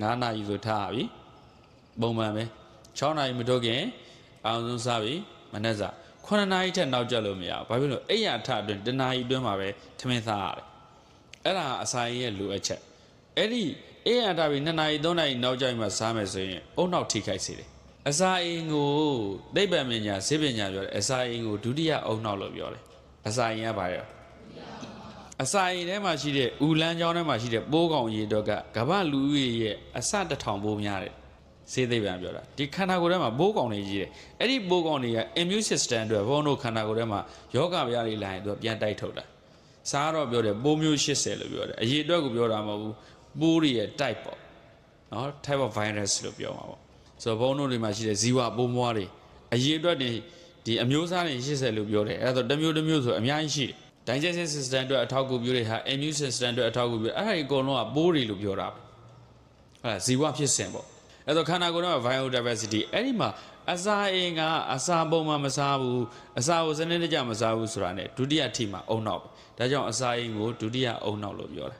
9 နာရီဆိုထားပြီပုံမှန်ပဲ6 နာရီမတော့ခင်အောင်ဆုံးစားပြီမနေ့က9 နာရီထက်နောက်ကျလို့မရဘူးဘာဖြစ်လို့အိယာထအတွင်း1 နာရီအတွင်းမှာပဲထမင်းစားရတယ်အဲ့ဒါအစာရင်းရဲ့လိုအပ်ချက်အဲ့ဒီအိယာထပြီး2 နာရီ3 နာရီနောက်ကျမှစားမယ်ဆိုရင်အုံနောက်ထိခိုက်စေတယ်အစာအင်ကိုသိပ္ပံပညာဆေးပညာပြောတယ်အစာအင်ကိုဒုတိယအုံနောက်လို့ပြောတယ်အစာအင်ကဘာလဲအစာအိမ်ထဲမှာရှိတဲ့ဦးလန်းကျောင်းထဲမှာရှိတဲ့ပိုးကောင်ရေတော့ကမ္ဘာလူဦးရေရဲ့အစ1000ပိုးများတယ်စေသိပ္ပံပြောတာဒီခန္ဓာကိုယ်ထဲမှာပိုးကောင်တွေကြီးတယ်အဲ့ဒီပိုးကောင်တွေက immune system အတွက်ဘုန်းတို့ခန္ဓာကိုယ်ထဲမှာယောဂဗျာတွေလာရင်သူကပြန်တိုက်ထုတ်တာစားတော့ပြောတယ်ပိုးမျိုး80လို့ပြောတယ်အရေအတွက်ကိုပြောတာမဟုတ်ဘူးပိုးတွေရဲ့ type ပေါ့နော် type of virus လို့ပြောမှာပေါ့ဆိုတော့ဘုန်းတို့တွေမှာရှိတဲ့ဇီဝပိုးမွားတွေအရေအတွက်တွေဒီအမျိုးအစားတွေ80လို့ပြောတယ်အဲ့ဒါဆိုတစ်မျိုးဆိုအများကြီးရှိတယ်digestive system အတွက်အထောက်အကူပြုတဲ့ဟာ immune system အတွက်အထောက်အကူပြုအဲ့ဒါဒီအကုန်လုံးကပိုးတွေလို့ပြောတာပဲအဲ့ဒါဇီဝဖြစ်စဉ်ပေါ့အဲ့တော့ခန္ဓာကိုယ်ထဲမှာ biodiversity အဲ့ဒီမှာအစာအင်ကအစာပုံမှန်မစားဘူးအစာကိုစနစ်တကျမစားဘူးဆိုတာ ਨੇ ဒုတိယထိမှာအုံနောက်ပဲဒါကြောင့်အစာအင်ကိုဒုတိယအုံနောက်လို့ပြောတာ